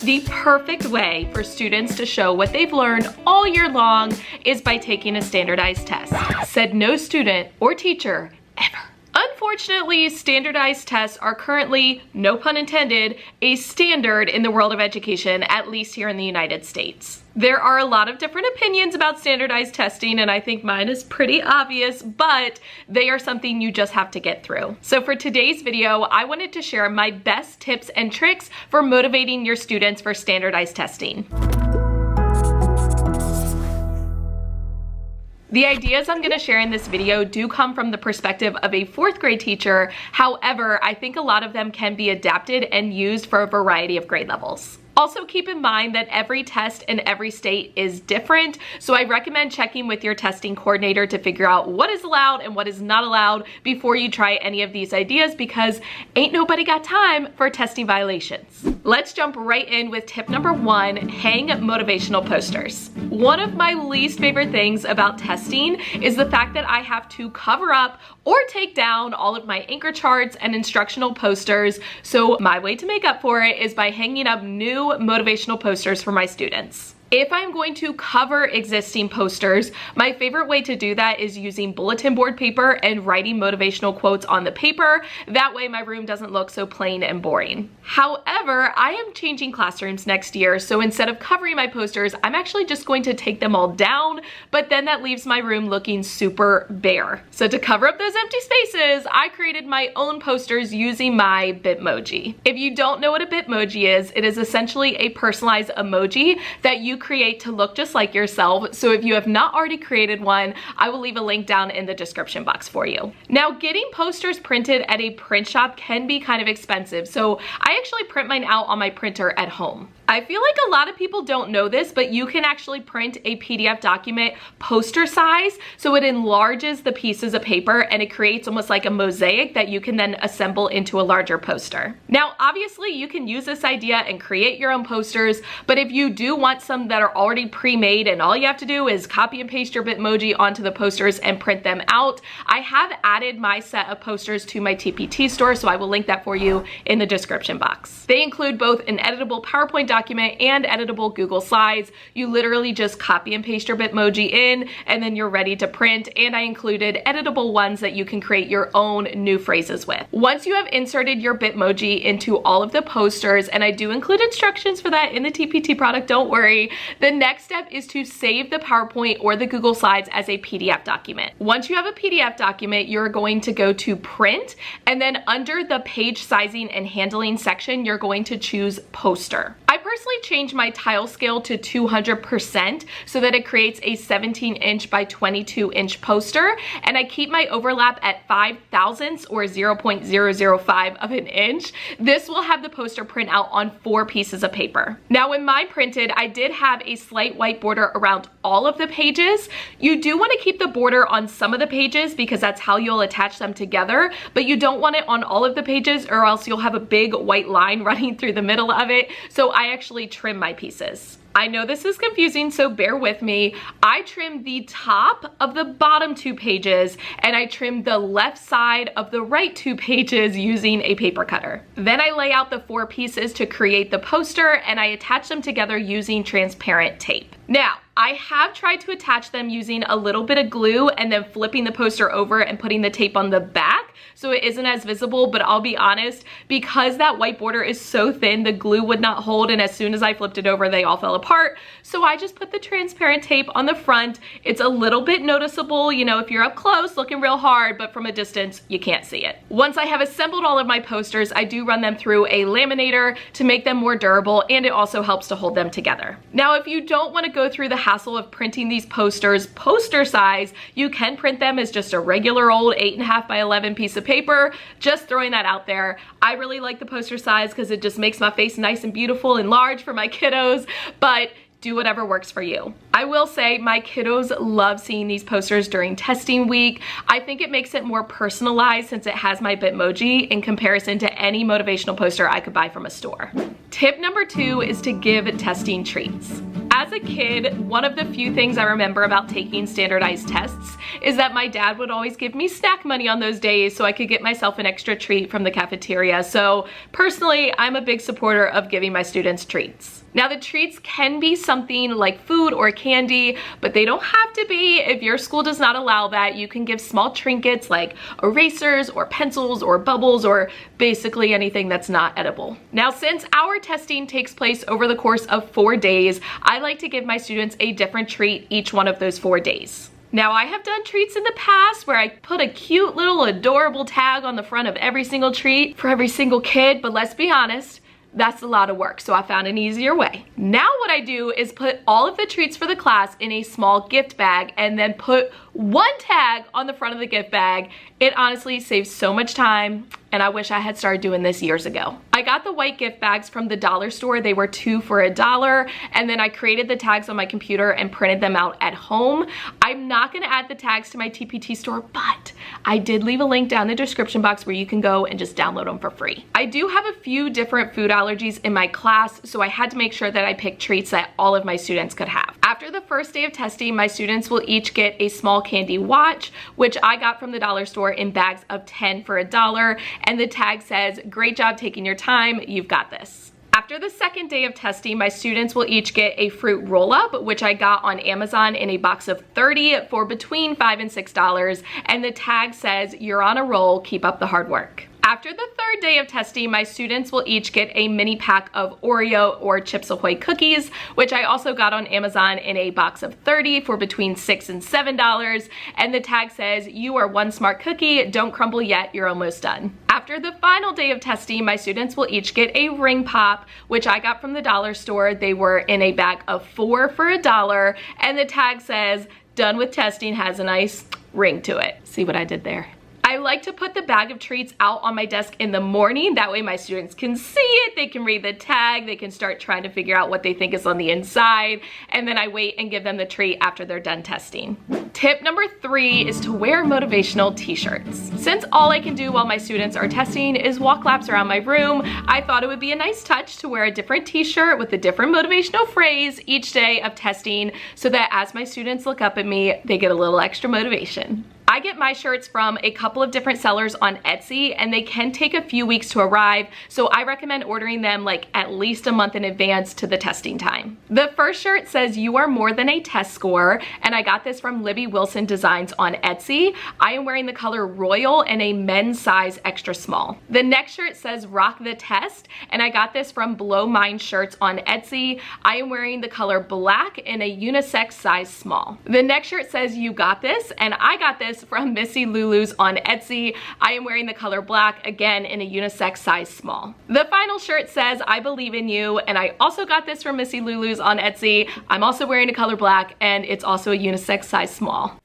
The perfect way for students to show what they've learned all year long is by taking a standardized test, said no student or teacher ever. Unfortunately, standardized tests are currently, no pun intended, a standard in the world of education, at least here in the United States. There are a lot of different opinions about standardized testing, and I think mine is pretty obvious, but they are something you just have to get through. So for today's video, I wanted to share my best tips and tricks for motivating your students for standardized testing. The ideas I'm gonna share in this video do come from the perspective of a 4th grade teacher. However, I think a lot of them can be adapted and used for a variety of grade levels. Also keep in mind that every test in every state is different, so I recommend checking with your testing coordinator to figure out what is allowed and what is not allowed before you try any of these ideas, because ain't nobody got time for testing violations. Let's jump right in with tip number 1, hang motivational posters. One of my least favorite things about testing is the fact that I have to cover up or take down all of my anchor charts and instructional posters, so my way to make up for it is by hanging up new motivational posters for my students. If I'm going to cover existing posters, my favorite way to do that is using bulletin board paper and writing motivational quotes on the paper. That way my room doesn't look so plain and boring. However, I am changing classrooms next year, so instead of covering my posters, I'm actually just going to take them all down, but then that leaves my room looking super bare. So to cover up those empty spaces, I created my own posters using my BITMOJI. If you don't know what a BITMOJI is, it is essentially a personalized emoji that you create to look just like yourself. So if you have not already created one, I will leave a link down in the description box for you. Now, getting posters printed at a print shop can be kind of expensive, so I actually print mine out on my printer at home. I feel like a lot of people don't know this, but you can actually print a PDF document poster size, so it enlarges the pieces of paper and it creates almost like a mosaic that you can then assemble into a larger poster. Now, obviously you can use this idea and create your own posters, but if you do want some that are already pre-made and all you have to do is copy and paste your BITMOJI onto the posters and print them out, I have added my set of posters to my TPT store, so I will link that for you in the description box. They include both an editable PowerPoint document and editable Google Slides. You literally just copy and paste your BITMOJI in and then you're ready to print, and I included editable ones that you can create your own new phrases with. Once you have inserted your BITMOJI into all of the posters, and I do include instructions for that in the TPT product, don't worry, the next step is to save the PowerPoint or the Google Slides as a PDF document. Once you have a PDF document, you're going to go to print, and then under the page sizing and handling section, you're going to choose poster. I personally changed my tile scale to 200% so that it creates a 17-inch by 22-inch poster, and I keep my overlap at 5 thousandths or 0.005 of an inch. This will have the poster print out on 4 pieces of paper. Now, when mine printed, I did have a slight white border around all of the pages. You do want to keep the border on some of the pages because that's how you'll attach them together, but you don't want it on all of the pages or else you'll have a big white line running through the middle of it. So I actually trim my pieces. I know this is confusing, so bear with me. I trimmed the top of the bottom 2 pages and I trimmed the left side of the right 2 pages using a paper cutter. Then I lay out the 4 pieces to create the poster and I attach them together using transparent tape. Now, I have tried to attach them using a little bit of glue and then flipping the poster over and putting the tape on the back so it isn't as visible, but I'll be honest, because that white border is so thin, the glue would not hold, and as soon as I flipped it over, they all fell apart. So I just put the transparent tape on the front. It's a little bit noticeable, you know, if you're up close looking real hard, but from a distance, you can't see it. Once I have assembled all of my posters, I do run them through a laminator to make them more durable, and it also helps to hold them together. Now, if you don't want to go through the hassle of printing these posters poster size, you can print them as just a regular old 8.5 by 11 piece of paper. Just throwing that out there. I really like the poster size because it just makes my face nice and beautiful and large for my kiddos, but do whatever works for you. I will say my kiddos love seeing these posters during testing week. I think it makes it more personalized since it has my BITMOJI in comparison to any motivational poster I could buy from a store. Tip number 2 is to give testing treats. as a kid, one of the few things I remember about taking standardized tests is that my dad would always give me snack money on those days so I could get myself an extra treat from the cafeteria. So personally, I'm a big supporter of giving my students treats. Now, the treats can be something like food or candy, but they don't have to be. If your school does not allow that, you can give small trinkets like erasers or pencils or bubbles or basically anything that's not edible. Now, since our testing takes place over the course of 4 days, I like to give my students a different treat each one of those 4 days. Now, I have done treats in the past where I put a cute little adorable tag on the front of every single treat for every single kid, but let's be honest, that's a lot of work, so I found an easier way. Now what I do is put all of the treats for the class in a small gift bag and then put one tag on the front of the gift bag. It honestly saves so much time, and I wish I had started doing this years ago. I got the white gift bags from the dollar store. They were 2 for $1, and then I created the tags on my computer and printed them out at home. I'm not gonna add the tags to my TPT store, but I did leave a link down in the description box where you can go and just download them for free. I do have a few different food allergies in my class, so I had to make sure that I picked treats that all of my students could have. After the first day of testing, my students will each get a small candy watch, which I got from the dollar store in bags of 10 for $1, and the tag says, "Great job taking your time, you've got this." After the second day of testing, my students will each get a fruit roll-up, which I got on Amazon in a box of 30 for between $5 and $6, and the tag says, "You're on a roll, keep up the hard work." After the third day of testing, my students will each get a mini pack of Oreo or Chips Ahoy cookies, which I also got on Amazon in a box of 30 for between $6 and $7, and the tag says, "You are one smart cookie, don't crumble yet, you're almost done." After the final day of testing, my students will each get a ring pop, which I got from the dollar store. They were in a bag of 4 for $1, and the tag says, "Done with testing, has a nice ring to it." See what I did there? I like to put the bag of treats out on my desk in the morning. That way my students can see it, they can read the tag, they can start trying to figure out what they think is on the inside, and then I wait and give them the treat after they're done testing. Tip number 3 is to wear motivational t-shirts. Since all I can do while my students are testing is walk laps around my room, I thought it would be a nice touch to wear a different t-shirt with a different motivational phrase each day of testing so that as my students look up at me, they get a little extra motivation. I get my shirts from a couple of different sellers on Etsy, and they can take a few weeks to arrive, so I recommend ordering them like at least a month in advance to the testing time. The first shirt says, "You are more than a test score," and I got this from Libby Wilson Designs on Etsy. I am wearing the color Royal in a men's size extra small. The next shirt says, "Rock the test," and I got this from Blow Mind Shirts on Etsy. I am wearing the color Black in a unisex size small. The next shirt says, "You got this," and I got this from Missy Lulu's on Etsy. I am wearing the color Black, again in a unisex size small. The final shirt says, "I believe in you," and I also got this from Missy Lulu's on Etsy. I'm also wearing a color Black, and it's also a unisex size small.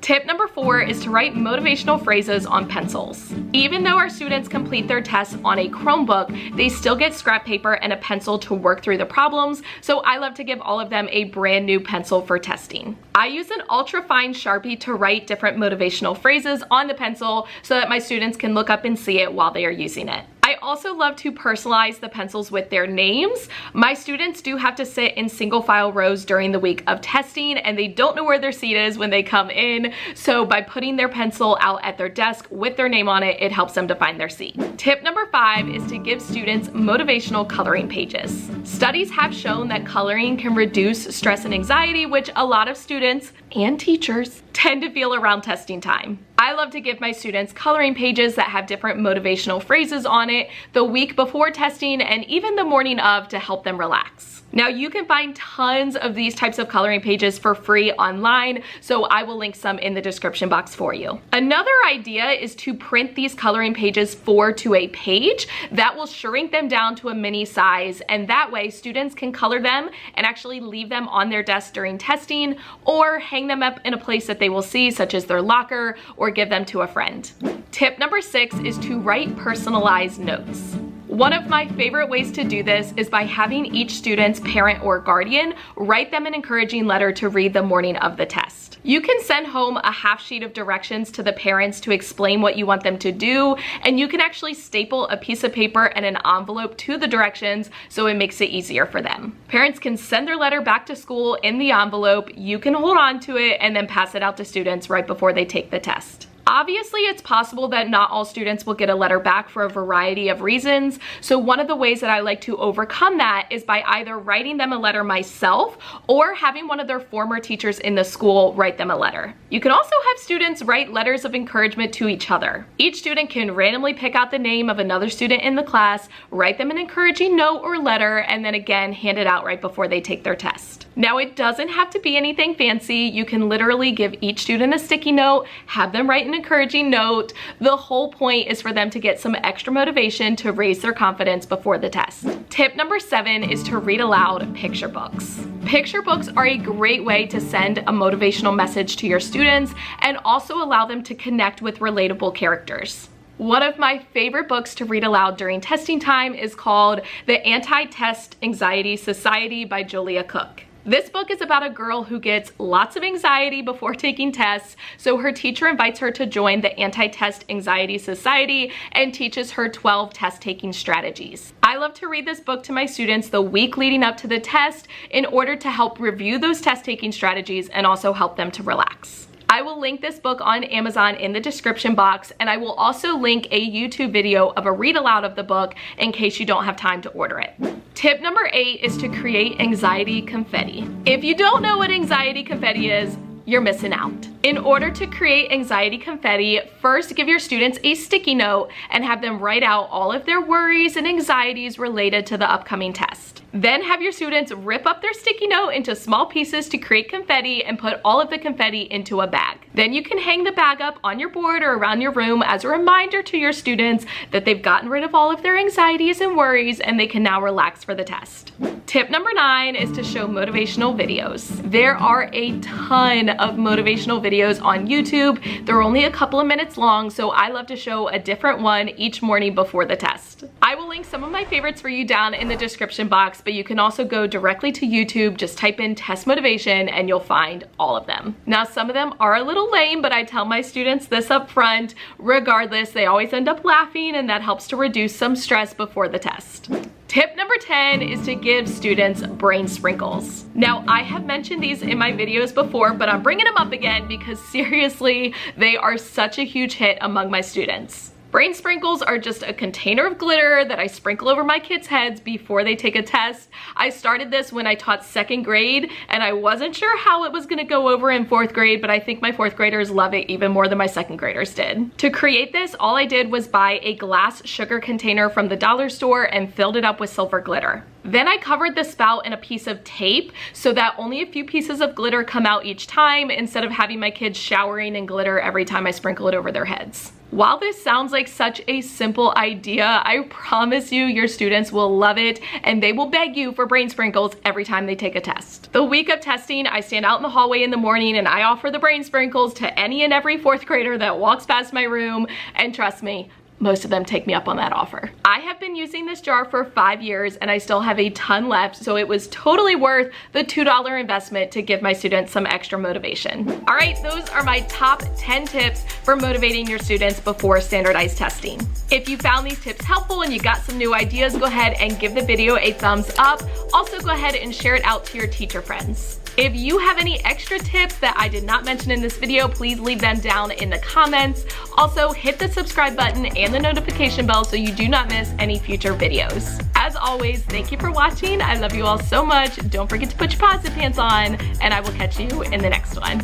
Tip number 4 is to write motivational phrases on pencils. Even though our students complete their tests on a Chromebook, they still get scrap paper and a pencil to work through the problems, so I love to give all of them a brand new pencil for testing. I use an ultra fine Sharpie to write different motivational phrases on the pencil so that my students can look up and see it while they are using it. I also love to personalize the pencils with their names. My students do have to sit in single file rows during the week of testing, and they don't know where their seat is when they come in. So by putting their pencil out at their desk with their name on it, it helps them to find their seat. Tip number 5 is to give students motivational coloring pages. Studies have shown that coloring can reduce stress and anxiety, which a lot of students and teachers tend to feel around testing time. I love to give my students coloring pages that have different motivational phrases on it the week before testing and even the morning of to help them relax. Now you can find tons of these types of coloring pages for free online, so I will link some in the description box for you. Another idea is to print these coloring pages 4 to a page. That will shrink them down to a mini size, and that way students can color them and actually leave them on their desk during testing or hang them up in a place that they will see, such as their locker, or give them to a friend. Tip number 6 is to write personalized notes. One of my favorite ways to do this is by having each student's parent or guardian write them an encouraging letter to read the morning of the test. You can send home a half sheet of directions to the parents to explain what you want them to do, and you can actually staple a piece of paper and an envelope to the directions so it makes it easier for them. Parents can send their letter back to school in the envelope, you can hold on to it, and then pass it out to students right before they take the test. Obviously, it's possible that not all students will get a letter back for a variety of reasons, so one of the ways that I like to overcome that is by either writing them a letter myself or having one of their former teachers in the school write them a letter. You can also have students write letters of encouragement to each other. Each student can randomly pick out the name of another student in the class, write them an encouraging note or letter, and then again hand it out right before they take their test. Now, it doesn't have to be anything fancy. You can literally give each student a sticky note, have them write an encouraging note. The whole point is for them to get some extra motivation to raise their confidence before the test. Tip number 7 is to read aloud picture books. Picture books are a great way to send a motivational message to your students and also allow them to connect with relatable characters. One of my favorite books to read aloud during testing time is called The Anti-Test Anxiety Society by Julia Cook. This book is about a girl who gets lots of anxiety before taking tests, so her teacher invites her to join the Anti-Test Anxiety Society and teaches her 12 test-taking strategies. I love to read this book to my students the week leading up to the test in order to help review those test-taking strategies and also help them to relax. I will link this book on Amazon in the description box, and I will also link a YouTube video of a read aloud of the book in case you don't have time to order it. Tip number 8 is to create anxiety confetti. If you don't know what anxiety confetti is, you're missing out. In order to create anxiety confetti, first give your students a sticky note and have them write out all of their worries and anxieties related to the upcoming test. Then have your students rip up their sticky note into small pieces to create confetti and put all of the confetti into a bag. Then you can hang the bag up on your board or around your room as a reminder to your students that they've gotten rid of all of their anxieties and worries and they can now relax for the test. Tip number 9 is to show motivational videos. There are a ton of motivational videos on YouTube. They're only a couple of minutes long, so I love to show a different one each morning before the test. I will link some of my favorites for you down in the description box, but you can also go directly to YouTube, just type in test motivation and you'll find all of them. Now, some of them are a little lame, but I tell my students this up front. Regardless, they always end up laughing and that helps to reduce some stress before the test. Tip number 10 is to give students brain sprinkles. Now, I have mentioned these in my videos before, but I'm bringing them up again because seriously, they are such a huge hit among my students. Brain sprinkles are just a container of glitter that I sprinkle over my kids' heads before they take a test. I started this when I taught 2nd grade and I wasn't sure how it was gonna go over in 4th grade, but I think my 4th graders love it even more than my 2nd graders did. To create this, all I did was buy a glass sugar container from the dollar store and filled it up with silver glitter. Then I covered the spout in a piece of tape so that only a few pieces of glitter come out each time instead of having my kids showering in glitter every time I sprinkle it over their heads. While this sounds like such a simple idea, I promise you your students will love it and they will beg you for brain sprinkles every time they take a test. The week of testing, I stand out in the hallway in the morning and I offer the brain sprinkles to any and every 4th grader that walks past my room, and trust me, most of them take me up on that offer. I have been using this jar for 5 years and I still have a ton left, so it was totally worth the $2 investment to give my students some extra motivation. All right, those are my top 10 tips for motivating your students before standardized testing. If you found these tips helpful and you got some new ideas, go ahead and give the video a thumbs up. Also, go ahead and share it out to your teacher friends. If you have any extra tips that I did not mention in this video, please leave them down in the comments. Also, hit the subscribe button and the notification bell so you do not miss any future videos. As always, thank you for watching. I love you all so much. Don't forget to put your positive pants on, and I will catch you in the next one.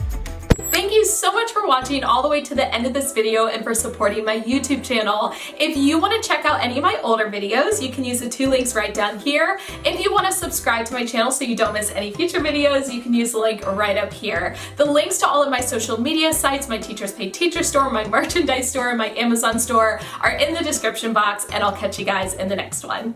Thank you so much for watching all the way to the end of this video and for supporting my YouTube channel. If you want to check out any of my older videos, you can use the 2 links right down here. If you want to subscribe to my channel so you don't miss any future videos, you can use the link right up here. The links to all of my social media sites, my Teachers Pay Teacher store, my merchandise store, and my Amazon store are in the description box, and I'll catch you guys in the next one.